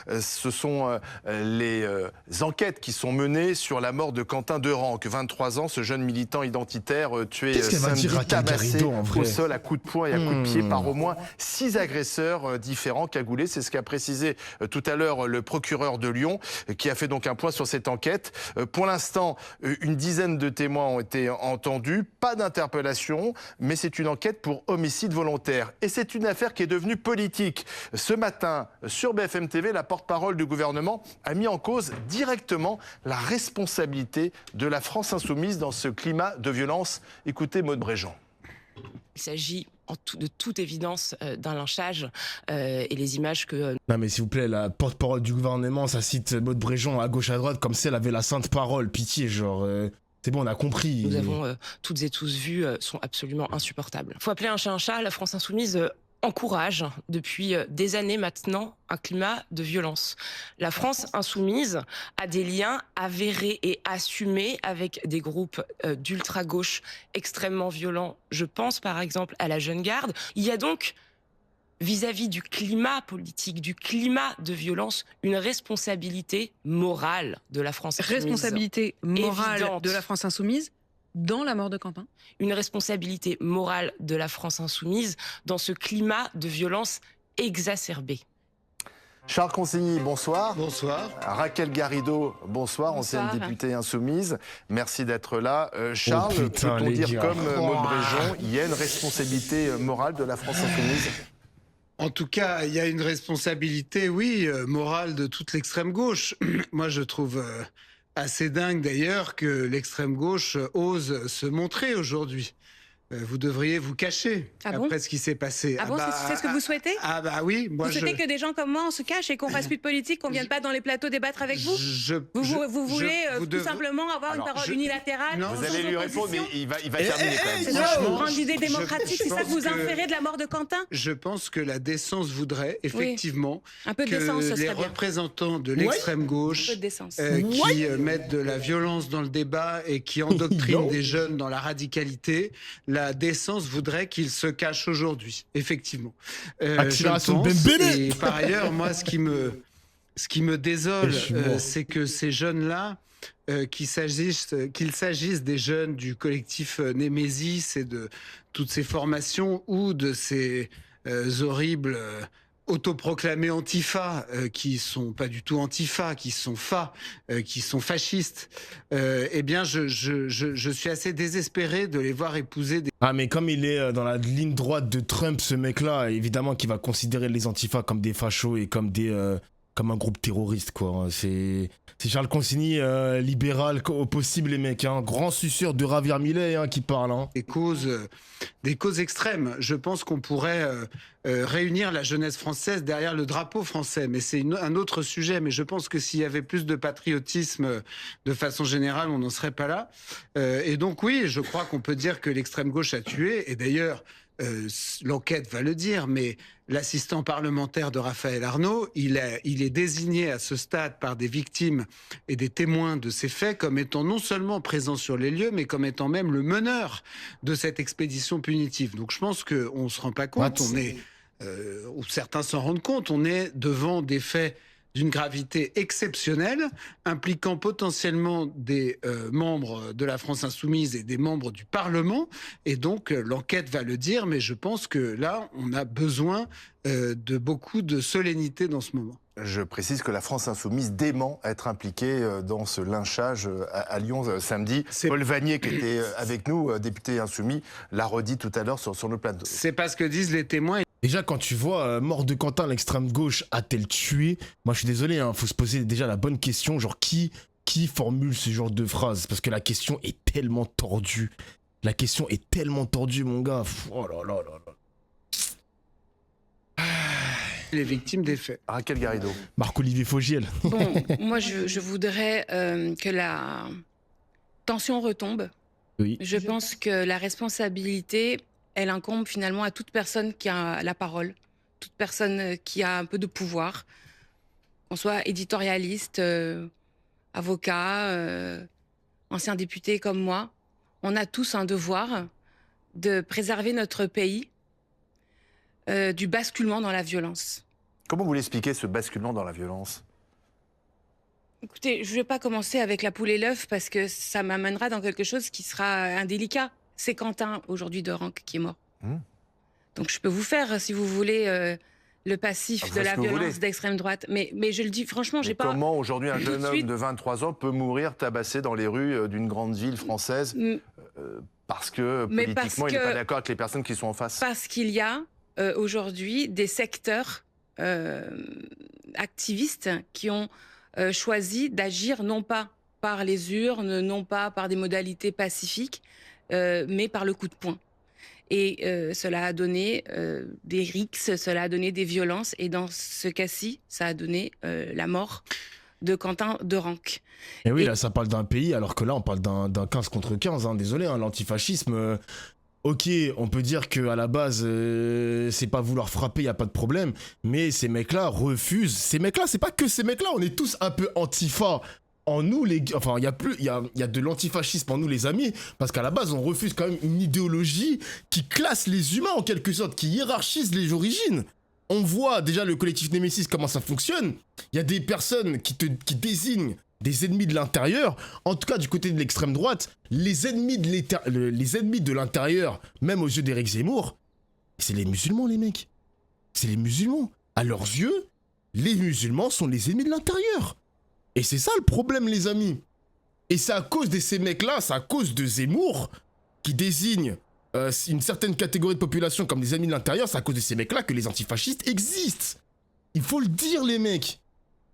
Ce sont les enquêtes qui sont menées sur la mort de Quentin Derenque, 23 ans, ce jeune militant identitaire tué samedi, tabassé au sol à coups de poing et à coups de pied par au moins 6 agresseurs différents cagoulés. C'est ce qu'a précisé tout à l'heure le procureur de Lyon, qui a fait donc un point sur cette enquête. Pour l'instant, une dizaine de témoins ont été entendus, pas d'interpellation, mais c'est une enquête pour homicide volontaire. Et c'est une affaire qui est devenue politique. Ce matin, sur BFM TV, la porte-parole du gouvernement a mis en cause directement la responsabilité de la France insoumise dans ce climat de violence. Écoutez Maude Bréjean. Il s'agit de toute évidence d'un lynchage et les images que... Non mais s'il vous plaît, la porte-parole du gouvernement, ça cite Maude Bréjean à gauche à droite comme si elle avait la sainte parole. Pitié, genre... C'est bon, on a compris. Nous avons toutes et tous vu sont absolument insupportables. Il faut appeler un chat un chat. La France insoumise encourage depuis des années maintenant un climat de violence. La France insoumise a des liens avérés et assumés avec des groupes d'ultra-gauche extrêmement violents. Je pense par exemple à la Jeune Garde. Il y a donc, vis-à-vis du climat politique, du climat de violence, une responsabilité morale de la France insoumise. Responsabilité morale évidente. de la France insoumise dans la mort de Quentin. Une responsabilité morale de la France insoumise dans ce climat de violence exacerbé. Charles Consigny, bonsoir. Bonsoir. Raquel Garrido, bonsoir, ancienne députée insoumise. Merci d'être là. Charles, peut-on dire comme Maude Bréjean, il y a une responsabilité morale de la France insoumise ? En tout cas, il y a une responsabilité, oui, morale de toute l'extrême gauche. Moi, je trouve assez dingue d'ailleurs que l'extrême gauche ose se montrer aujourd'hui. Vous devriez vous cacher après ce qui s'est passé. Ah bon, c'est ce que vous souhaitez? Ah bah oui, moi vous souhaitez que des gens comme moi on se cache et qu'on fasse plus de politique, qu'on vienne pas dans les plateaux débattre avec vous? Vous voulez tout simplement avoir une parole unilatérale? Vous allez lui répondre, mais il va terminer quand même. C'est ça, une grande idée démocratique, c'est ça que vous inférez de la mort de Quentin? Je pense que la décence voudrait effectivement un peu de décence, ce que les serait bien. Représentants de l'extrême gauche qui mettent de la violence dans le débat et qui endoctrinent des jeunes dans la radicalité, la décence voudrait qu'il se cache aujourd'hui, effectivement. Accélération et par ailleurs, moi, ce qui me désole, c'est que ces jeunes-là, qu'il s'agisse des jeunes du collectif Némésis et de toutes ces formations ou de ces horribles autoproclamés antifa, qui sont pas du tout antifa, qui sont qui sont fascistes, eh bien je suis assez désespéré de les voir épouser des... Ah mais comme il est dans la ligne droite de Trump, ce mec-là, évidemment qu'il va considérer les antifas comme des fachos et comme comme un groupe terroriste, quoi. C'est Charles Consigny, libéral au possible, les mecs, hein. Grand suceur de Javier Milei, hein, qui parle, hein. Des causes extrêmes. Je pense qu'on pourrait réunir la jeunesse française derrière le drapeau français, mais c'est un autre sujet. Mais je pense que s'il y avait plus de patriotisme de façon générale, on n'en serait pas là. Et donc oui, je crois qu'on peut dire que l'extrême gauche a tué. Et d'ailleurs, l'enquête va le dire, mais l'assistant parlementaire de Raphaël Arnaud, il est désigné à ce stade par des victimes et des témoins de ces faits comme étant non seulement présent sur les lieux, mais comme étant même le meneur de cette expédition punitive. Donc je pense qu'on ne se rend pas compte, ou certains s'en rendent compte, on est devant des faits d'une gravité exceptionnelle, impliquant potentiellement des membres de la France insoumise et des membres du Parlement. Et donc, l'enquête va le dire, mais je pense que là, on a besoin de beaucoup de solennité dans ce moment. Je précise que la France insoumise dément être impliquée dans ce lynchage à Lyon samedi. Paul Vanier, qui était avec nous, député insoumis, l'a redit tout à l'heure sur le plateau. C'est pas ce que disent les témoins. Déjà, quand tu vois mort de Quentin, l'extrême gauche a-t-elle tué? Moi, je suis désolé, hein, faut se poser déjà la bonne question, genre qui formule ce genre de phrase? Parce que la question est tellement tordue. La question est tellement tordue, mon gars. Oh là là là là. Les victimes des faits. Raquel Garrido. Marc-Olivier Fogiel. Bon, moi, je voudrais que la tension retombe. Oui. Je pense que la responsabilité, elle incombe finalement à toute personne qui a la parole, toute personne qui a un peu de pouvoir, qu'on soit éditorialiste, avocat, ancien député comme moi. On a tous un devoir de préserver notre pays du basculement dans la violence. Comment vous l'expliquez, ce basculement dans la violence? Écoutez, je ne vais pas commencer avec la poule et l'œuf parce que ça m'amènera dans quelque chose qui sera indélicat. C'est Quentin, aujourd'hui de Rank, qui est mort. Donc je peux vous faire, si vous voulez, le passif de la violence d'extrême droite. Mais je le dis franchement, j'ai pas... Comment aujourd'hui un jeune homme de 23 ans peut mourir tabassé dans les rues d'une grande ville française parce que politiquement il n'est pas d'accord avec les personnes qui sont en face? Parce qu'il y a aujourd'hui des secteurs activistes qui ont choisi d'agir non pas par les urnes, non pas par des modalités pacifiques, mais par le coup de poing. Et cela a donné des rixes, cela a donné des violences. Et dans ce cas-ci, ça a donné la mort de Quentin de Rank. Et oui, là, ça parle d'un pays, alors que là, on parle d'un 15 contre 15. Hein, désolé, hein, l'antifascisme... Ok, on peut dire qu'à la base, c'est pas vouloir frapper, y a pas de problème. Mais ces mecs-là refusent. Ces mecs-là, c'est pas que ces mecs-là, on est tous un peu antifa. En nous, enfin, il y a de l'antifascisme en nous, les amis, parce qu'à la base, on refuse quand même une idéologie qui classe les humains, en quelque sorte, qui hiérarchise les origines. On voit déjà le collectif Némésis, comment ça fonctionne. Il y a des personnes qui désignent des ennemis de l'intérieur. En tout cas, du côté de l'extrême droite, les ennemis de l'intérieur, même aux yeux d'Éric Zemmour, c'est les musulmans, les mecs. C'est les musulmans. À leurs yeux, les musulmans sont les ennemis de l'intérieur. Et c'est ça le problème, les amis. Et c'est à cause de ces mecs-là, c'est à cause de Zemmour, qui désigne une certaine catégorie de population comme des ennemis de l'intérieur, c'est à cause de ces mecs-là que les antifascistes existent. Il faut le dire, les mecs.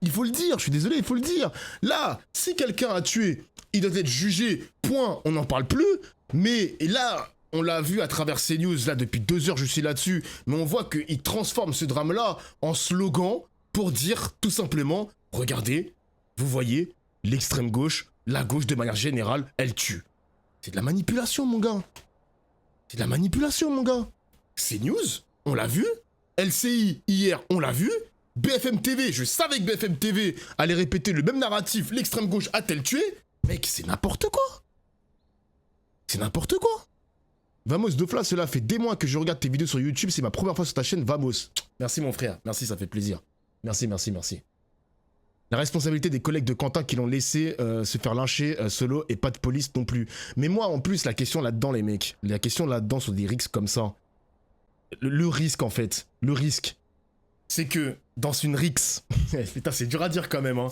Il faut le dire, je suis désolé, il faut le dire. Là, si quelqu'un a tué, il doit être jugé, point, on n'en parle plus. Mais et là, on l'a vu à travers CNews, là, depuis 2 heures, je suis là-dessus. Mais on voit qu'il transforme ce drame-là en slogan pour dire tout simplement, regardez, vous voyez, l'extrême gauche, la gauche de manière générale, elle tue. C'est de la manipulation, mon gars. C'est de la manipulation, mon gars. CNews, on l'a vu. LCI, hier, on l'a vu. BFM TV, je savais que BFM TV allait répéter le même narratif, l'extrême gauche a-t-elle tué? Mec, c'est n'importe quoi. C'est n'importe quoi. Vamos Dofla, cela fait des mois que je regarde tes vidéos sur YouTube, c'est ma première fois sur ta chaîne, Vamos. Merci mon frère, merci, ça fait plaisir. Merci, merci, merci. La responsabilité des collègues de Quentin qui l'ont laissé se faire lyncher solo et pas de police non plus. Mais moi, en plus, la question là-dedans, les mecs, la question là-dedans sur des risques comme ça, le risque en fait, le risque, c'est que dans une rixe, putain c'est dur à dire quand même, hein.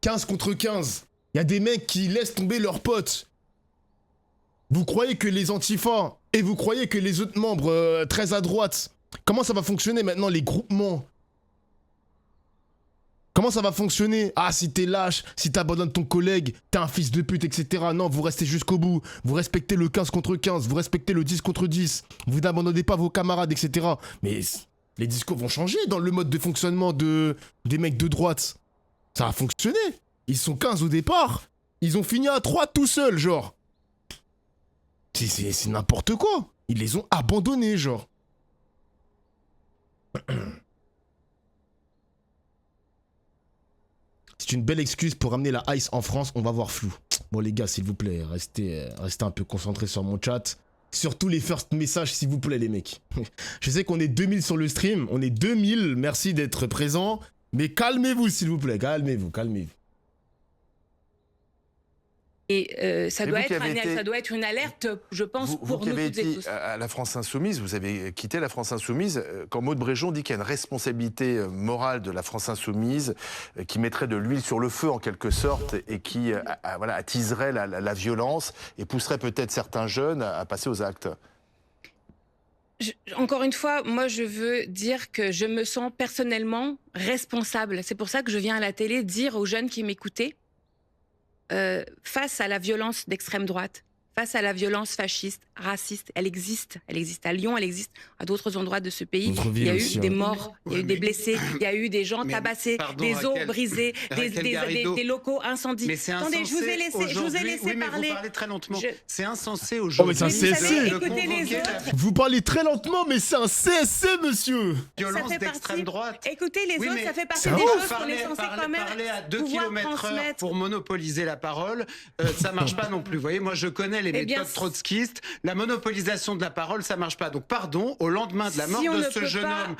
15 contre 15, il y a des mecs qui laissent tomber leurs potes. Vous croyez que les antifas et vous croyez que les autres membres très à droite, comment ça va fonctionner maintenant les groupements? Comment ça va fonctionner? Ah, si t'es lâche, si t'abandonnes ton collègue, t'es un fils de pute, etc. Non, vous restez jusqu'au bout. Vous respectez le 15 contre 15, vous respectez le 10 contre 10. Vous n'abandonnez pas vos camarades, etc. Mais les discours vont changer dans le mode de fonctionnement des mecs de droite. Ça a fonctionné. Ils sont 15 au départ. Ils ont fini à 3 tout seuls, genre. C'est n'importe quoi. Ils les ont abandonnés, genre. C'est une belle excuse pour ramener la ice en France, on va voir flou. Bon les gars, s'il vous plaît, restez un peu concentrés sur mon chat. Surtout les first messages, s'il vous plaît les mecs. Je sais qu'on est 2000 sur le stream, on est 2000, merci d'être présents. Mais calmez-vous s'il vous plaît, calmez-vous. Et ça doit être une alerte, je pense, pour nous toutes et tous. À la France Insoumise, vous avez quitté la France Insoumise, quand Maud Bréjon dit qu'il y a une responsabilité morale de la France Insoumise qui mettrait de l'huile sur le feu en quelque sorte et qui voilà, attiserait la violence et pousserait peut-être certains jeunes à passer aux actes. Encore une fois, moi je veux dire que je me sens personnellement responsable. C'est pour ça que je viens à la télé dire aux jeunes qui m'écoutaient, face à la violence d'extrême droite, face à la violence fasciste, raciste, elle existe à Lyon, elle existe à d'autres endroits de ce pays. Il y a eu des morts, il y a eu des blessés, il y a eu des gens tabassés, des os brisés, des locaux incendiés. Mais c'est attendez, je vous ai laissé parler. Vous parlez très lentement. C'est insensé aujourd'hui. Oh, mais c'est un CSC. Écoutez les autres. Vous parlez très lentement, mais c'est un CSC, monsieur. Violence d'extrême droite. Écoutez les autres, ça fait partie des choses qu'on est censé quand même parler à 2 km/h pour monopoliser la parole, ça marche pas non plus. Vous voyez, moi je connais connaît les méthodes trotskistes. La monopolisation de la parole, ça marche pas. Donc pardon, au lendemain de la mort de ce jeune homme,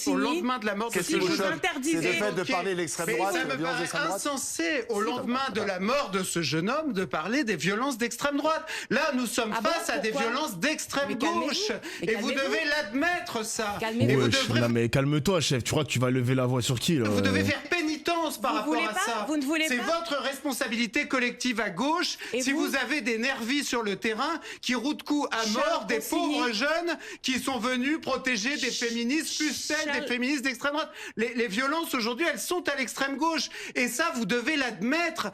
au lendemain de la mort de ce jeune homme, c'est le fait de parler de l'extrême droite. Ça me paraît insensé au lendemain de la mort de ce jeune homme de parler des violences d'extrême droite. Là, nous sommes face à des violences d'extrême gauche, et vous devez l'admettre ça. Non mais calme-toi, chef. Tu crois que tu vas lever la voix sur qui là? Vous devez faire pénitence par rapport à ça. Vous ne voulez pas. C'est votre responsabilité collective à gauche. Et si vous avez des nervis sur le terrain qui rouent de coups à mort des pauvres jeunes qui sont venus protéger des féministes, plus celles des féministes d'extrême droite. Les violences aujourd'hui, elles sont à l'extrême gauche. Et ça, vous devez l'admettre.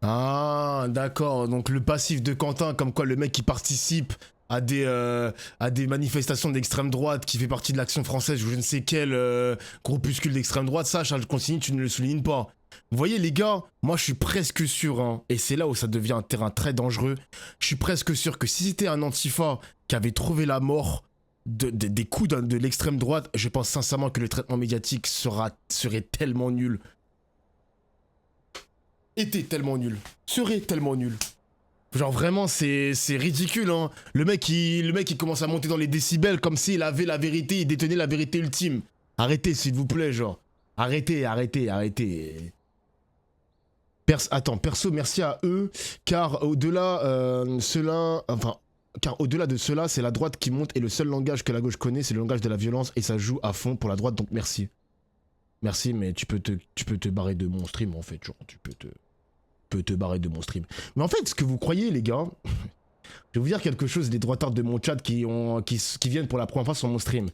Ah, d'accord. Donc le passif de Quentin, comme quoi le mec qui participe à des manifestations d'extrême droite, qui fait partie de l'Action française ou je ne sais quel groupuscule d'extrême droite, ça, Charles Consigny, tu ne le soulignes pas. Vous voyez les gars, moi je suis presque sûr, hein, et c'est là où ça devient un terrain très dangereux, je suis presque sûr que si c'était un antifa qui avait trouvé la mort des coups de l'extrême droite, je pense sincèrement que le traitement médiatique serait tellement nul. Serait tellement nul. Genre vraiment c'est ridicule hein. Le mec il commence à monter dans les décibels comme s'il avait la vérité, il détenait la vérité ultime. Arrêtez s'il vous plaît genre. Arrêtez. Attends, perso merci à eux car au-delà de cela c'est la droite qui monte et le seul langage que la gauche connaît c'est le langage de la violence et ça joue à fond pour la droite donc merci. Merci mais tu peux te barrer de mon stream en fait genre tu peux te barrer de mon stream. Mais en fait, ce que vous croyez, les gars, je vais vous dire quelque chose des droitards de mon chat qui viennent pour la première fois sur mon stream.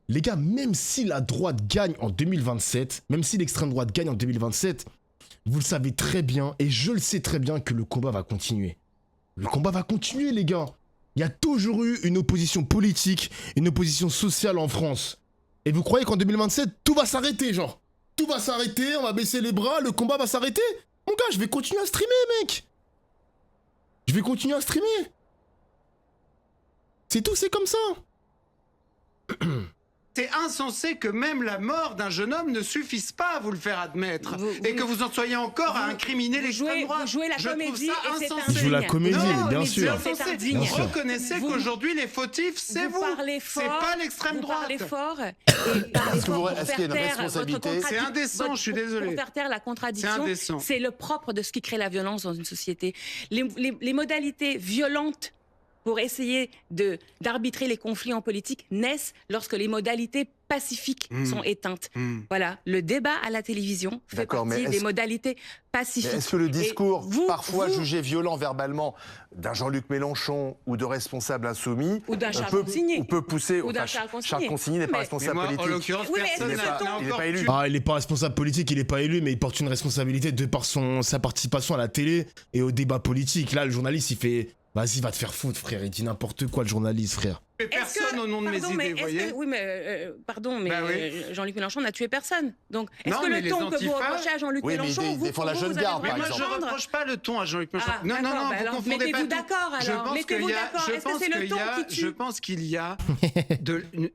Les gars, même si la droite gagne en 2027, même si l'extrême droite gagne en 2027, vous le savez très bien, et je le sais très bien que le combat va continuer. Le combat va continuer, les gars. Il y a toujours eu une opposition politique, une opposition sociale en France. Et vous croyez qu'en 2027, tout va s'arrêter, genre? Tout va s'arrêter, on va baisser les bras, le combat va s'arrêter? Mon gars, je vais continuer à streamer, mec. Je vais continuer à streamer. C'est tout, c'est comme ça. C'est insensé que même la mort d'un jeune homme ne suffise pas à vous le faire admettre. Et que vous en soyez encore à incriminer l'extrême droite. Vous jouez la comédie et c'est indigne. Je joue la comédie, bien sûr. C'est indigne. Reconnaissez qu'aujourd'hui les fautifs, c'est vous. C'est pas l'extrême droite. Vous parlez fort. Est-ce qu'il y a une responsabilité? C'est indécent, je suis désolé. Pour faire taire la contradiction, c'est le propre de ce qui crée la violence dans une société. Les modalités violentes pour essayer d'arbitrer les conflits en politique naissent lorsque les modalités pacifiques sont éteintes. Voilà, le débat à la télévision fait partie des modalités pacifiques. Est-ce que le discours, parfois jugé violent verbalement, d'un Jean-Luc Mélenchon ou de responsables insoumis, ou d'un Charles Consigny, peut pousser... Ou d'un Charles Consigny n'est pas responsable politique. En l'occurrence, personne n'est pas élu. Ah, il n'est pas responsable politique, il n'est pas élu, mais il porte une responsabilité de par sa participation à la télé et au débat politique. Là, le journaliste, il fait... Vas-y, va te faire foutre, frère. Il dit n'importe quoi, le journaliste, frère. Personne au nom de mes idées, vous voyez. Oui, mais Jean-Luc Mélenchon n'a tué personne. Donc, est-ce que le ton que vous reprochez à Jean-Luc Mélenchon, vous défend la jeune garde, par exemple. Moi, je reprocche pas le ton à Jean-Luc Mélenchon. Non, vous confondez pas. Mettez-vous d'accord alors. Mettez-vous d'accord. Est-ce que c'est le ton qui tue? Je pense qu'il y a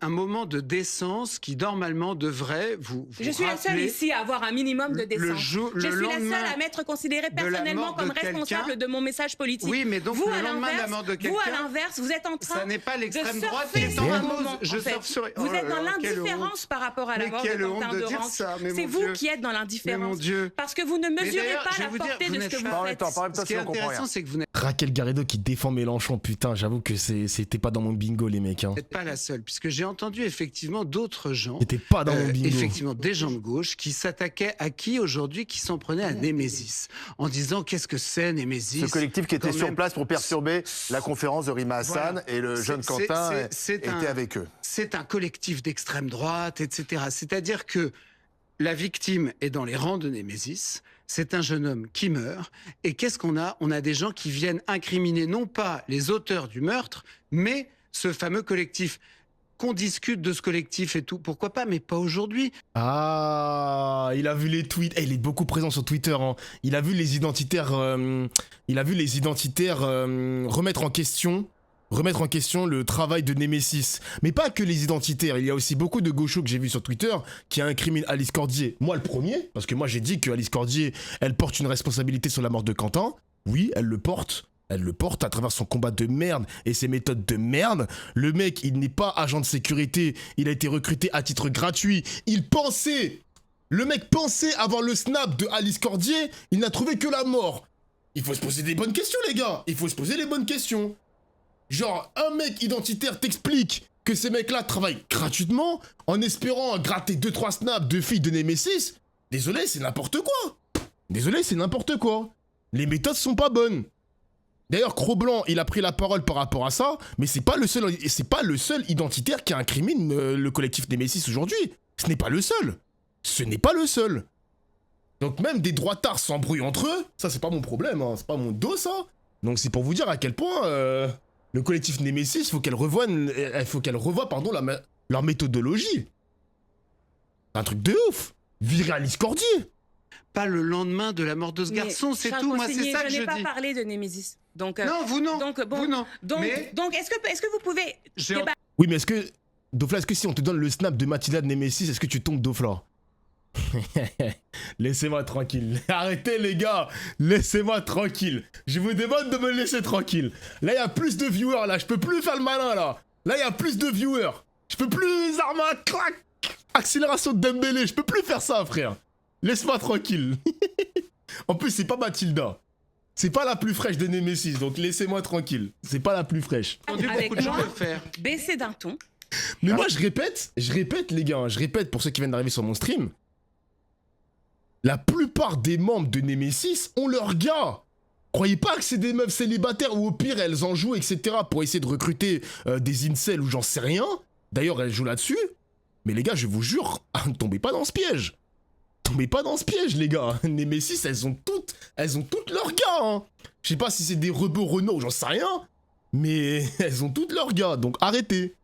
un moment de décence qui normalement devrait vous rappeler. Je suis la seule ici à avoir un minimum de décence. Je suis la seule à m'être considérée personnellement comme responsable de mon message politique. Oui, mais donc le lendemain de la mort de quelqu'un. Vous, à l'inverse, vous êtes en train. Ça n'est pas l'extrême droite qui est en moment. Vous êtes dans l'indifférence par rapport à la mort de Quentin Durand. C'est vous qui êtes dans l'indifférence. Parce que vous ne mesurez pas la portée de ce que vous faites. Ce qui est intéressant, c'est que vous n'êtes Raquel Garrido qui défend Mélenchon, putain, j'avoue que c'était pas dans mon bingo, les mecs. Hein. pas la seule, puisque j'ai entendu effectivement d'autres gens. C'était pas dans mon bingo. Effectivement, des gens de gauche qui s'attaquaient à qui aujourd'hui, qui s'en prenaient à Némésis, en disant qu'est-ce que c'est Némésis. Ce collectif qui était sur place pour perturber la conférence de Rima Hassan et le jeune Quentin était avec eux. C'est un collectif d'extrême droite, etc. C'est-à-dire que la victime est dans les rangs de Némésis. C'est un jeune homme qui meurt. Et qu'est-ce qu'on a? On a des gens qui viennent incriminer non pas les auteurs du meurtre, mais ce fameux collectif. Qu'on discute de ce collectif et tout, pourquoi pas, mais pas aujourd'hui. Ah, il a vu les tweets. Il est beaucoup présent sur Twitter. Hein. Il a vu les identitaires. Remettre en question le travail de Némésis. Mais pas que les identitaires, il y a aussi beaucoup de gauchos que j'ai vu sur Twitter qui incriminent Alice Cordier. Moi le premier, parce que moi j'ai dit que Alice Cordier, elle porte une responsabilité sur la mort de Quentin. Oui, elle le porte. Elle le porte à travers son combat de merde et ses méthodes de merde. Le mec, il n'est pas agent de sécurité. Il a été recruté à titre gratuit. Le mec pensait avoir le snap de Alice Cordier. Il n'a trouvé que la mort. Il faut se poser des bonnes questions, les gars. Il faut se poser les bonnes questions. Genre, un mec identitaire t'explique que ces mecs-là travaillent gratuitement en espérant gratter 2-3 snaps de filles de Nemesis. Désolé, c'est n'importe quoi. Désolé, c'est n'importe quoi. Les méthodes sont pas bonnes. D'ailleurs, Cro-Blanc, il a pris la parole par rapport à ça, mais c'est pas le seul identitaire qui incrimine le collectif Nemesis aujourd'hui. Ce n'est pas le seul. Ce n'est pas le seul. Donc même des droitards s'embrouillent entre eux, ça c'est pas mon problème, hein. C'est pas mon dos ça. Donc c'est pour vous dire à quel point le collectif Nemesis, faut qu'elle revoie leur méthodologie. Un truc de ouf. Virer Alice Cordier. Pas le lendemain de la mort de ce garçon, c'est tout. Moi, c'est ça que je dis. Je n'ai pas parlé de Nemesis. Donc, non, vous non. Donc, bon, vous non. Donc, est-ce que vous pouvez débattre? Oui, mais est-ce que Dofla, est-ce que si on te donne le snap de Mathilda de Nemesis, est-ce que tu tombes Dofla? Laissez-moi tranquille. Arrêtez les gars. Laissez-moi tranquille. Je vous demande de me laisser tranquille. Là, il y a plus de viewers là. Je peux plus faire le malin là. Là, il y a plus de viewers. Je peux plus Arma clac. Accélération de Dembélé. Je peux plus faire ça, frère. Laisse-moi tranquille. En plus, c'est pas Mathilda. C'est pas la plus fraîche de Nemesis. Donc laissez-moi tranquille. C'est pas la plus fraîche. Avec moi, baisser d'un ton. Mais moi, je répète les gars. Je répète pour ceux qui viennent d'arriver sur mon stream. La plupart des membres de Nemesis ont leur gars. Croyez pas que c'est des meufs célibataires ou au pire elles en jouent, etc. pour essayer de recruter des incels ou j'en sais rien. D'ailleurs, elles jouent là-dessus. Mais les gars, je vous jure, ne tombez pas dans ce piège. Tombez pas dans ce piège, les gars. Nemesis, elles ont toutes leurs gars. Hein. Je sais pas si c'est des rebeux Renault, j'en sais rien. Mais elles ont toutes leurs gars. Donc arrêtez.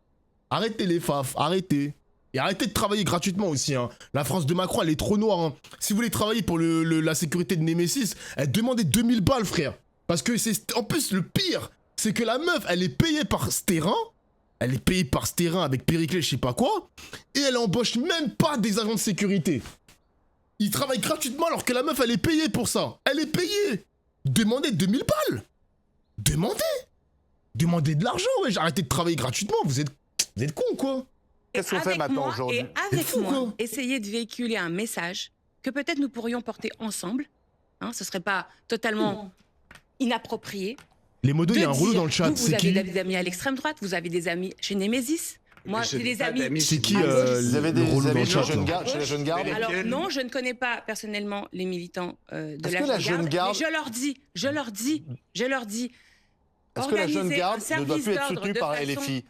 Arrêtez les faf, arrêtez. Et arrêtez de travailler gratuitement aussi. Hein. La France de Macron, elle est trop noire. Hein. Si vous voulez travailler pour la sécurité de Nemesis, elle demandait 2000 balles, frère. Parce que c'est... En plus, le pire, c'est que la meuf, elle est payée par ce terrain. Elle est payée par ce terrain avec Périclès, je sais pas quoi. Et elle embauche même pas des agents de sécurité. Ils travaillent gratuitement alors que la meuf, elle est payée pour ça. Elle est payée. Demandez 2000 balles. Demandez de l'argent, ouais. Arrêtez de travailler gratuitement. Vous êtes cons, quoi. Qu'est-ce qu'on fait maintenant aujourd'hui? Et avec moi, essayez de véhiculer un message que peut-être nous pourrions porter ensemble. Hein, ce serait pas totalement inapproprié. Les modos, il y a un rouleau dans le chat. Vous avez des amis à l'extrême droite, vous avez des amis chez Nemesis. Moi, j'ai des amis. C'est qui vous avez des amis chez la jeune garde? Alors non, je ne connais pas personnellement les militants de la jeune garde. Mais je leur dis. Est-ce que la jeune garde ne doit plus être soutenue par LFI?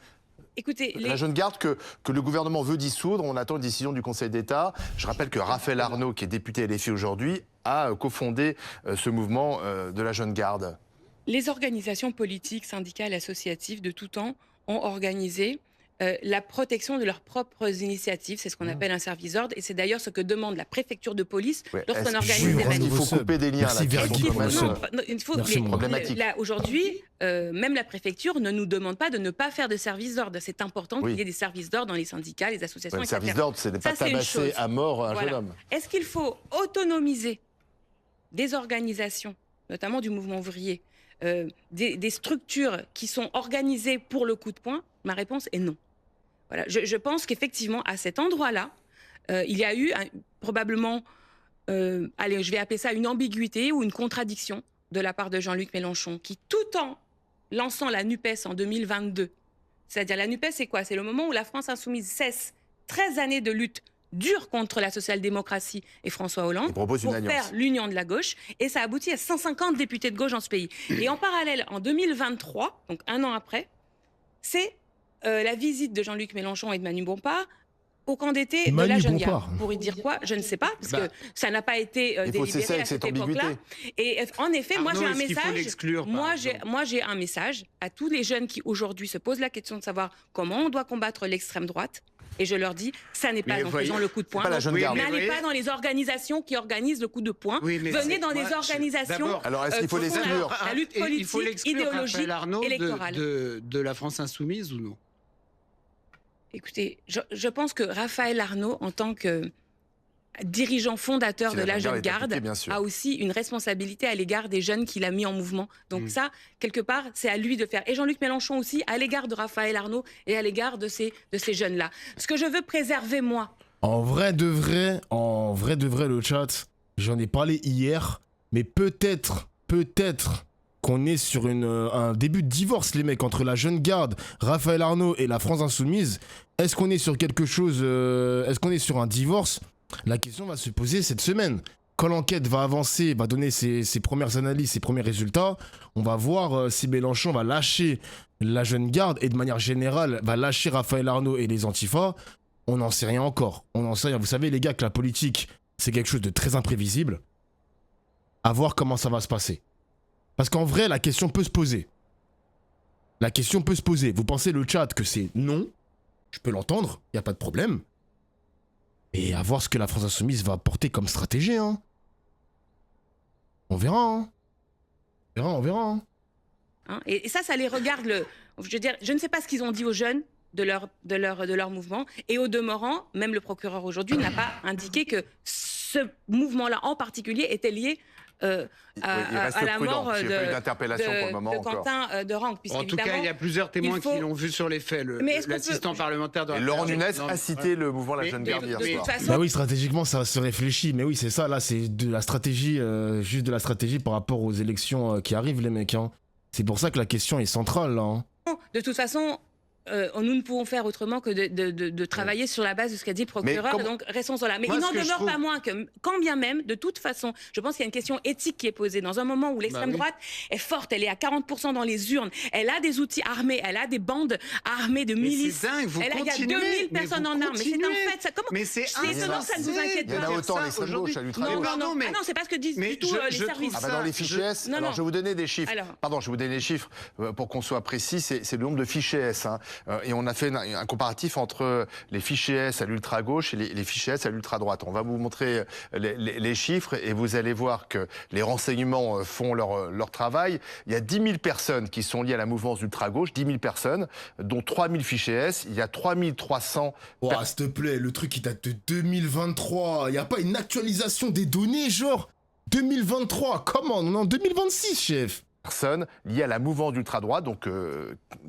Écoutez, la jeune garde que le gouvernement veut dissoudre, on attend une décision du Conseil d'État. Je rappelle que Raphaël Arnaud, qui est député LFI aujourd'hui, a cofondé ce mouvement de la jeune garde. Les organisations politiques, syndicales, associatives de tout temps ont organisé la protection de leurs propres initiatives. C'est ce qu'on appelle un service d'ordre. Et c'est d'ailleurs ce que demande la préfecture de police lorsqu'on organise des manifs. Il faut couper des liens là. Problématique. Là, aujourd'hui, même la préfecture ne nous demande pas de ne pas faire de service d'ordre. C'est important qu'il y ait des services d'ordre dans les syndicats, les associations, etc. Le service d'ordre, c'est de ne pas tabasser à mort un jeune homme. Est-ce qu'il faut autonomiser des organisations, notamment du mouvement ouvrier, des structures qui sont organisées pour le coup de poing? Ma réponse est non. Voilà. Je pense qu'effectivement, à cet endroit-là, il y a eu probablement, allez, je vais appeler ça une ambiguïté ou une contradiction de la part de Jean-Luc Mélenchon, qui, tout en lançant la NUPES en 2022, c'est-à-dire la NUPES, c'est quoi? C'est le moment où la France insoumise cesse 13 années de lutte dure contre la social-démocratie et François Hollande pour faire l'union de la gauche. Et ça aboutit à 150 députés de gauche dans ce pays. Et en parallèle, en 2023, donc un an après, c'est la visite de Jean-Luc Mélenchon et de Manu Bompard au camp d'été de la jeune garde. Pour y dire quoi? Je ne sais pas, parce que ça n'a pas été délibéré à cette époque-là. Et en effet, moi j'ai un message. Moi j'ai un message à tous les jeunes qui aujourd'hui se posent la question de savoir comment on doit combattre l'extrême droite. Et je leur dis, ça n'est pas en faisant le coup de poing. N'allez pas dans les organisations qui organisent le coup de poing. Venez dans des organisations. Alors est-ce qu'il faut l'exclure? La lutte politique, idéologique, électorale. De la France insoumise ou non? Écoutez, je pense que Raphaël Arnaud, en tant que dirigeant fondateur Si de la la jeune Jeune garde est Garde, appliquée, bien sûr. a aussi une responsabilité à l'égard des jeunes qu'il a mis en mouvement. Donc ça, quelque part, c'est à lui de faire. Et Jean-Luc Mélenchon aussi, à l'égard de Raphaël Arnaud et à l'égard de ces jeunes-là. Ce que je veux préserver, moi. En vrai de vrai, le chat, j'en ai parlé hier, mais peut-être qu'on est sur un début de divorce, les mecs, entre la Jeune Garde, Raphaël Arnaud et la France Insoumise. Est-ce qu'on est sur quelque chose, est-ce qu'on est sur un divorce? La question va se poser cette semaine. Quand l'enquête va avancer, va donner ses premières analyses, ses premiers résultats, on va voir si Mélenchon va lâcher la Jeune Garde et de manière générale va lâcher Raphaël Arnaud et les Antifas. On n'en sait rien encore. On n'en sait rien. Vous savez, les gars, que la politique, c'est quelque chose de très imprévisible. À voir comment ça va se passer. Parce qu'en vrai, la question peut se poser. La question peut se poser. Vous pensez, le chat, que c'est non? Je peux l'entendre, il n'y a pas de problème. Et à voir ce que la France Insoumise va porter comme stratégie, hein. On verra, hein. On verra. Et ça les regarde. Je veux dire, je ne sais pas ce qu'ils ont dit aux jeunes de leur mouvement. Et au demeurant, même le procureur aujourd'hui n'a pas indiqué que ce mouvement-là en particulier était lié à la mort de Quentin Derangue. En tout cas, il y a plusieurs témoins qui l'ont vu sur les faits. L'assistant parlementaire de Laurent Nunez a cité le mouvement La Jeune Garde hier soir. Bah oui, stratégiquement, ça se réfléchit. Mais oui, c'est ça, là, c'est de la stratégie, juste de la stratégie par rapport aux élections qui arrivent, les mecs. Hein. C'est pour ça que la question est centrale, là. Hein. De toute façon... nous ne pouvons faire autrement que de travailler sur la base de ce qu'a dit le procureur, donc restons là. Mais il n'en demeure pas moins que, quand bien même, de toute façon, je pense qu'il y a une question éthique qui est posée dans un moment où l'extrême droite est forte, elle est à 40% dans les urnes, elle a des outils armés, elle a des bandes armées de milices. C'est dingue, il y a 2000 personnes en armes. Mais c'est un fait. C'est étonnant que ça ne vous inquiète pas. Il y en a autant à l'extrême gauche, à l'ultra-gauche. Non, c'est pas ce que disent du tout les services. Dans les fichiers S, alors je vais vous donner des chiffres. Pardon, je vais vous donner des chiffres pour qu'on soit précis, c'est le nombre de fichiers S. Et on a fait un comparatif entre les fichiers S à l'ultra-gauche et les fichiers S à l'ultra-droite. On va vous montrer les chiffres et vous allez voir que les renseignements font leur travail. Il y a 10 000 personnes qui sont liées à la mouvance ultra-gauche, 10 000 personnes, dont 3 000 fichiers S. Il y a 3 300... S'il te plaît, le truc qui date de 2023. Il n'y a pas une actualisation des données, genre 2023, comment? On est en 2026, chef. Personnes liées à la mouvance d'ultra-droite, donc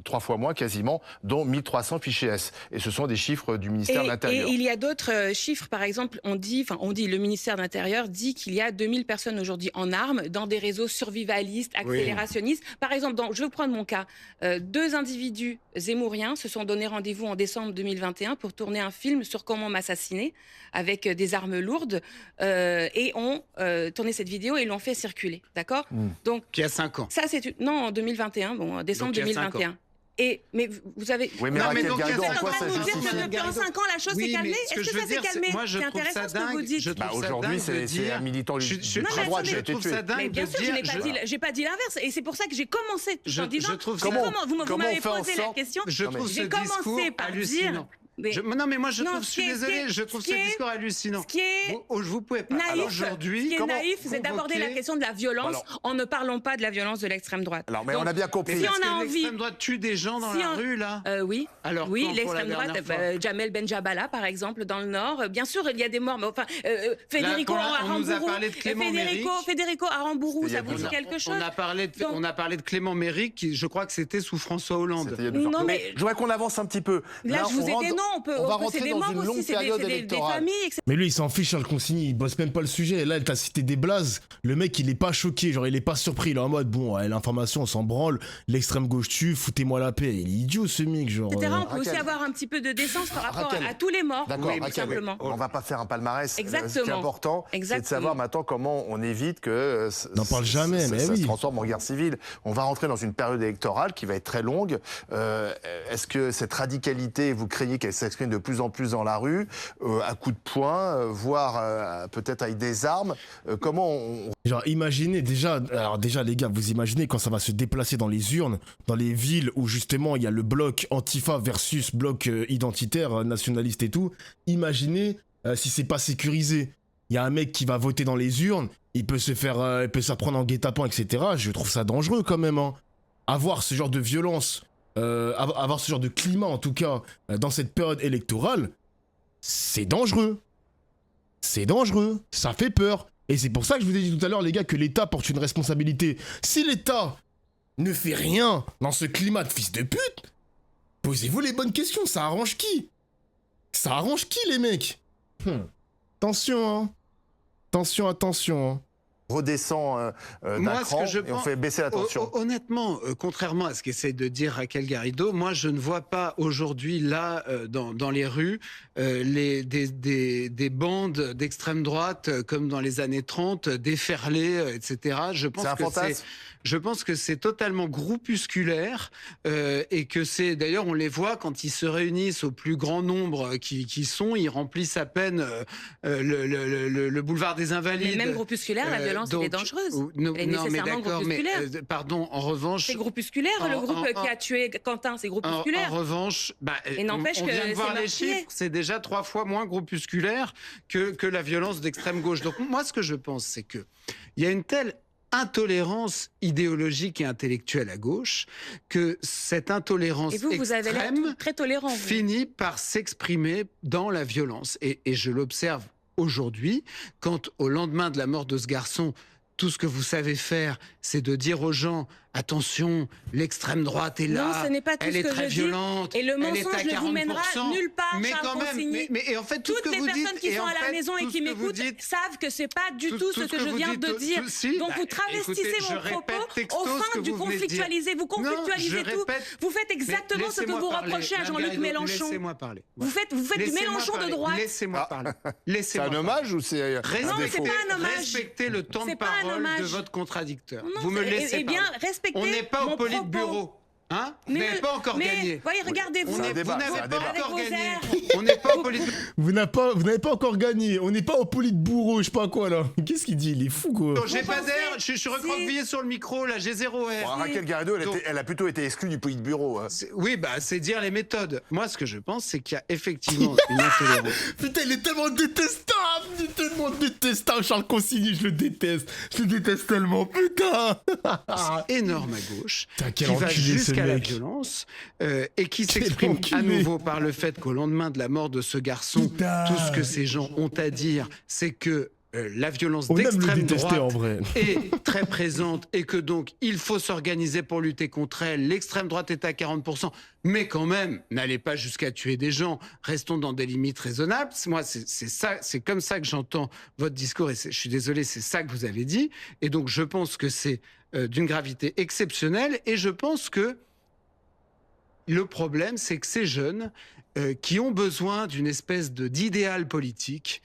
3 fois moins quasiment, dont 1300 fichiers S. Et ce sont des chiffres du ministère de l'Intérieur. Et il y a d'autres chiffres, par exemple, le ministère de l'Intérieur dit qu'il y a 2000 personnes aujourd'hui en armes dans des réseaux survivalistes, accélérationnistes. Oui. Par exemple, je vais prendre mon cas. 2 individus zémouriens se sont donné rendez-vous en décembre 2021 pour tourner un film sur comment m'assassiner avec des armes lourdes et ont tourné cette vidéo et l'ont fait circuler. D'accord Donc, qui a 5 ans. Ça, en 2021, décembre 2021. Mais vous avez... Oui, mais Raquel Garrido, en quoi ça justifie? Depuis 5 ans, la chose s'est calmée. Est-ce que ça s'est calmé? C'est intéressant ce que vous dites. Aujourd'hui, c'est un militant ultra-droite qui a été tué. Mais bien sûr, je n'ai pas dit l'inverse. Et c'est pour ça que j'ai commencé en disant... Vous m'avez posé la question. J'ai commencé par dire... Non, mais moi, je suis désolé, je trouve ce discours hallucinant. Vous pouvez pas. Aujourd'hui, ce qui est naïf, c'est d'aborder la question de la violence en ne parlant pas de la violence de l'extrême droite. Alors, mais on a bien compris. Si on a envie... L'extrême droite tue des gens dans la rue, là? Oui. Alors, oui, l'extrême droite, Jamel Benjabala, par exemple, dans le Nord. Bien sûr, il y a des morts, mais enfin, Federico Arambourou, ça vous dit quelque chose? On a parlé de Clément Méry, qui, je crois que c'était sous François Hollande. Non, mais je voudrais qu'on avance un petit peu. Là, je vous ai dit non. On va rentrer dans une longue période électorale. Mais lui, il s'en fiche, Charles Consigny, il bosse même pas le sujet. Là, elle t'a cité des blazes. Le mec, il est pas choqué, genre, il est pas surpris. Il est en mode, bon, l'information, on s'en branle. L'extrême gauche tue, foutez-moi la paix. Il est idiot, ce mec, genre. Etc. On peut aussi avoir un petit peu de décence par rapport à tous les morts. D'accord, tout simplement. On va pas faire un palmarès. Exactement. Ce qui est important, c'est de savoir maintenant comment on évite que n'en parle jamais, mais ça se transforme en guerre civile. On va rentrer dans une période électorale qui va être très longue. Est-ce que cette radicalité, vous craignez qu'elle s'exprime de plus en plus dans la rue, à coups de poing, voire peut-être avec des armes? Comment Genre, imaginez déjà les gars, vous imaginez quand ça va se déplacer dans les urnes, dans les villes où justement il y a le bloc Antifa versus bloc identitaire, nationaliste et tout. Imaginez si c'est pas sécurisé. Il y a un mec qui va voter dans les urnes, il peut se faire prendre en guet-apens, etc. Je trouve ça dangereux quand même. Hein. Avoir ce genre de violence, avoir ce genre de climat en tout cas dans cette période électorale, c'est dangereux. c'est dangereux, ça fait peur. Et c'est pour ça que je vous ai dit tout à l'heure, les gars, que l'État porte une responsabilité. Si l'État ne fait rien dans ce climat de fils de pute, posez-vous les bonnes questions, ça arrange qui? Ça arrange qui, les mecs? Attention, hein. Attention. Redescend d'un cran et on fait baisser la tension. Honnêtement, contrairement à ce qu'essaie de dire Raquel Garrido, moi je ne vois pas aujourd'hui là dans les rues des bandes d'extrême droite comme dans les années 30 déferler, etc. Je pense que c'est totalement groupusculaire et que c'est d'ailleurs on les voit quand ils se réunissent au plus grand nombre qui sont, ils remplissent à peine le boulevard des Invalides. Mais même groupusculaire, la violence elle est dangereuse. Elle est nécessairement groupusculaire. Pardon, en revanche. C'est groupusculaire, le groupe qui a tué Quentin, c'est groupusculaire. En revanche, et n'empêche on que vient de voir les meurtrier. chiffres, c'est déjà 3 fois moins groupusculaire que la violence d'extrême gauche. Donc moi, ce que je pense, c'est que il y a une telle intolérance idéologique et intellectuelle à gauche que cette intolérance vous avez l'air très tolérant, finit par s'exprimer dans la violence. Et je l'observe aujourd'hui, quand au lendemain de la mort de ce garçon, tout ce que vous savez faire, c'est de dire aux gens attention, l'extrême droite est là, non, ce n'est pas tout elle ce est que très je violente, dis. Et le elle est mensonge à ne 40%, vous mènera nulle part, mais Charles quand même, Consigny. mais en fait, tout toutes ce que les vous personnes dites, qui sont à la maison et qui m'écoutent savent que c'est pas du tout ce que je viens de dire. Donc vous travestissez mon propos aux fins du conflictualiser. Vous conflictualisez tout. Vous faites exactement ce que vous reprochez à Jean-Luc Mélenchon. Laissez-moi parler. Vous faites du Mélenchon de droite. Laissez-moi parler. C'est un hommage ou c'est non, mais c'est pas un hommage. Respectez le temps de parole de votre contradicteur. Vous me laissez parler. Respectez on n'est pas au mon Politburo. Hein, vous n'avez pas encore gagné. Voyez, regardez-vous. Vous n'avez pas encore gagné. On n'est pas au Politburo. Vous n'avez pas encore gagné. On n'est pas au Politburo, je sais pas quoi là. Qu'est-ce qu'il dit? Il est fou quoi. J'ai pas d'air. Je suis recroquevillé sur le micro là. J'ai 0 air. Raquel Garrido, elle a plutôt été exclue du Politburo. Oui, bah c'est dire les méthodes. Moi, ce que je pense, c'est qu'il y a effectivement une intolérance. Putain, il est tellement détestable, Charles Consigny. Je le déteste tellement. Putain. C'est énorme à gauche. Qui va jusqu'à la violence et qui s'exprime à nouveau par le fait qu'au lendemain de la mort de ce garçon, tout ce que ces gens ont à dire, c'est que la violence d'extrême droite est très présente et que donc il faut s'organiser pour lutter contre elle. L'extrême droite est à 40%, mais quand même, n'allez pas jusqu'à tuer des gens. Restons dans des limites raisonnables. Moi, c'est ça, c'est comme ça que j'entends votre discours et je suis désolé, c'est ça que vous avez dit. Et donc, je pense que c'est d'une gravité exceptionnelle et je pense que le problème, c'est que ces jeunes qui ont besoin d'une espèce d'idéal politique,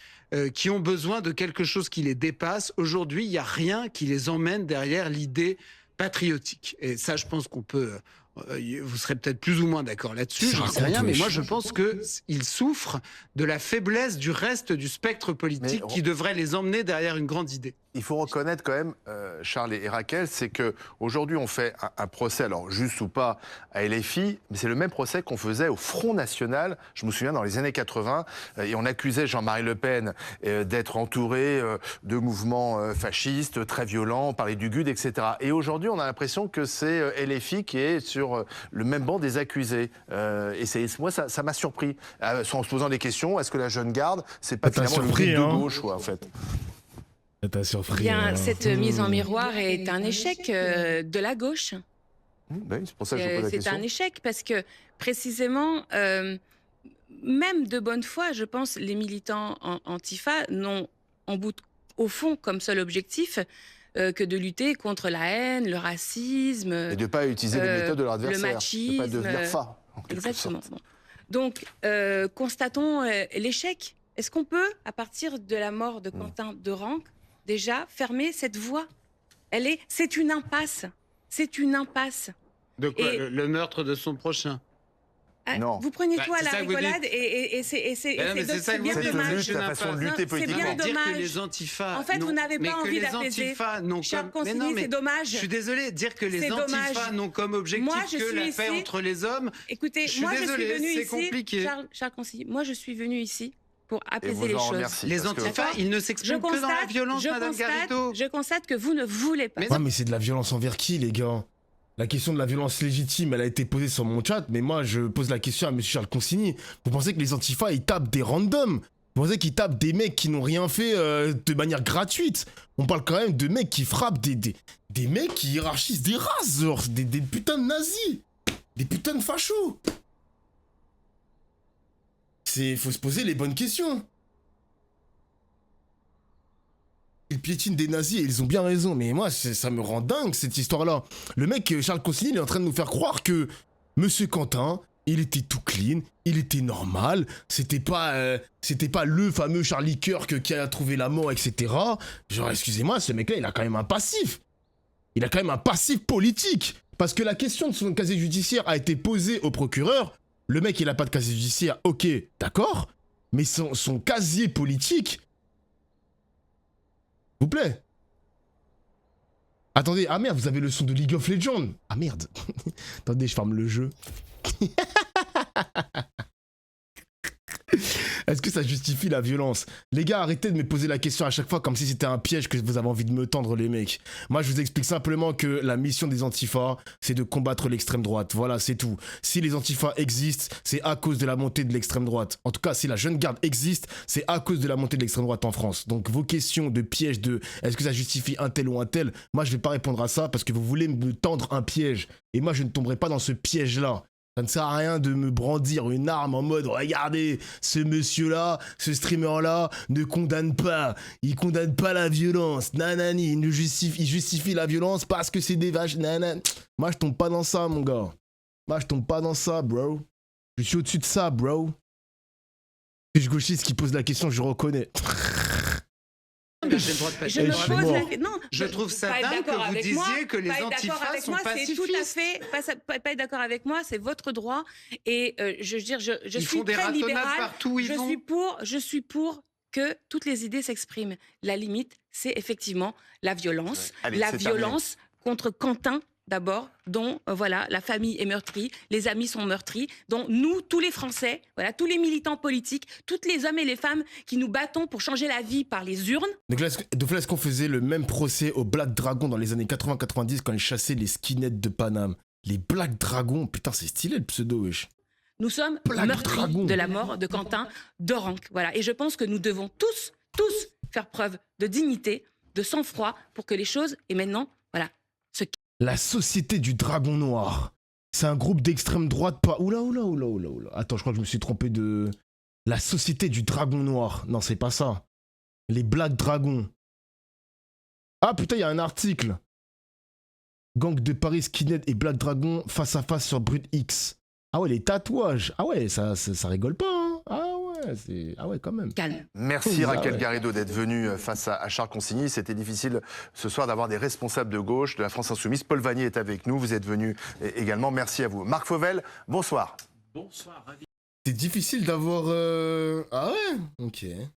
qui ont besoin de quelque chose qui les dépasse, aujourd'hui, il n'y a rien qui les emmène derrière l'idée patriotique. Et ça, je pense qu'on peut... vous serez peut-être plus ou moins d'accord là-dessus, je ne sais rien, mais moi je pense qu'ils souffrent de la faiblesse du reste du spectre politique qui devrait les emmener derrière une grande idée. Il faut reconnaître quand même, Charles et Raquel, c'est qu'aujourd'hui on fait un procès, alors juste ou pas, à LFI, mais c'est le même procès qu'on faisait au Front National, je me souviens dans les années 80, et on accusait Jean-Marie Le Pen d'être entouré de mouvements fascistes, très violents, on parlait du GUD, etc. Et aujourd'hui on a l'impression que c'est LFI qui est sur le même banc des accusés. Et moi ça m'a surpris, en se posant des questions, est-ce que la jeune garde, c'est pas finalement le groupe de gauche, en fait? T'as surpris. Bien, cette mise en miroir est un échec de la gauche. Oui, c'est pour ça que je pose la question. C'est un échec parce que précisément, même de bonne foi, je pense, les militants antifa n'ont au fond comme seul objectif que de lutter contre la haine, le racisme. Et de ne pas utiliser les méthodes de leur adversaire. Le machisme. De ne pas devenir fa. Exactement. Donc, constatons l'échec. Est-ce qu'on peut, à partir de la mort de Quentin Derengue, déjà fermer cette voie? C'est une impasse. C'est une impasse. De quoi? Le meurtre de son prochain? Non. Vous prenez tout à la rigolade et c'est bien dommage. C'est la façon de lutter politiquement. C'est bien dommage. Dire que les antifas, en fait, vous n'avez pas envie d'apaiser. Charles Consigny, c'est dommage. Je suis désolé, dire que les antifas n'ont comme objectif que la paix entre les hommes. Écoutez, moi je suis venue ici. C'est compliqué. Charles Consigny, moi je suis venue ici pour apaiser les choses. Remercie, les antifas, ils ne s'expriment que dans la violence, Madame Garrido. Je constate que vous ne voulez pas. Ouais, mais c'est de la violence envers qui, les gars? La question de la violence légitime, elle a été posée sur mon chat, mais moi, je pose la question à monsieur Charles Consigny. Vous pensez que les antifas, ils tapent des randoms? Vous pensez qu'ils tapent des mecs qui n'ont rien fait de manière gratuite. On parle quand même de mecs qui frappent des mecs qui hiérarchisent des races, genre, des putains de nazis. Des putains de fachos. Faut se poser les bonnes questions. Ils piétinent des nazis et ils ont bien raison. Mais moi, ça me rend dingue, cette histoire-là. Le mec, Charles Consigny, il est en train de nous faire croire que Monsieur Quentin, il était tout clean, il était normal, c'était pas le fameux Charlie Kirk qui a trouvé la mort, etc. Genre, excusez-moi, ce mec-là, il a quand même un passif. Il a quand même un passif politique. Parce que la question de son casier judiciaire a été posée au procureur. Le mec, il a pas de casier judiciaire, ok, d'accord. Mais son casier politique... S'il vous plaît. Attendez, ah merde, vous avez le son de League of Legends. Ah merde. Attendez, je ferme le jeu. Est-ce que ça justifie la violence? Les gars, arrêtez de me poser la question à chaque fois comme si c'était un piège que vous avez envie de me tendre, les mecs. Moi, je vous explique simplement que la mission des antifas, c'est de combattre l'extrême droite. Voilà, c'est tout. Si les antifas existent, c'est à cause de la montée de l'extrême droite. En tout cas, si la jeune garde existe, c'est à cause de la montée de l'extrême droite en France. Donc, vos questions de piège de est-ce que ça justifie un tel ou un tel, moi, je vais pas répondre à ça parce que vous voulez me tendre un piège. Et moi, je ne tomberai pas dans ce piège-là. Ça ne sert à rien de me brandir une arme en mode « Regardez, ce monsieur-là, ce streamer-là ne condamne pas. Il condamne pas la violence. Nanani, il justifie la violence parce que c'est des vaches. Nanani. » Moi, je tombe pas dans ça, mon gars. Moi, je tombe pas dans ça, bro. Je suis au-dessus de ça, bro. Si je gauchiste qui pose la question, je reconnais. Je trouve ça dingue que vous disiez que les antifas sont pacifistes. Pas être d'accord avec moi, c'est votre droit. Et je veux dire, je suis très libérale. Partout où ils vont. Je suis pour que toutes les idées s'expriment. La limite, c'est effectivement la violence. Allez, la violence contre Quentin, d'abord, dont voilà, la famille est meurtrie, les amis sont meurtris, dont nous, tous les Français, voilà, tous les militants politiques, tous les hommes et les femmes qui nous battons pour changer la vie par les urnes. Donc là, est-ce qu'on faisait le même procès aux Black Dragons dans les années 80-90 quand ils chassaient les skinheads de Paname? Les Black Dragons, putain, c'est stylé le pseudo, wesh. Nous sommes meurtris de la mort de Quentin Dorenc. Voilà. Et je pense que nous devons tous faire preuve de dignité, de sang-froid pour que les choses, et maintenant, voilà, se... La Société du Dragon Noir. C'est un groupe d'extrême droite pas... Oula. Attends, je crois que je me suis trompé de... La Société du Dragon Noir. Non, c'est pas ça. Les Black Dragons. Ah putain, il y a un article. Gang de Paris, Skinhead et Black Dragon face à face sur Brut X. Ah ouais, les tatouages. Ah ouais, ça rigole pas, hein. Ah ouais, quand même. Calme. Merci Raquel Garrido d'être venue face à Charles Consigny. C'était difficile ce soir d'avoir des responsables de gauche de la France Insoumise. Paul Vannier est avec nous, vous êtes venu également. Merci à vous. Marc Fauvel, bonsoir. Bonsoir, ravi. C'est difficile d'avoir... Ah ouais. Ok.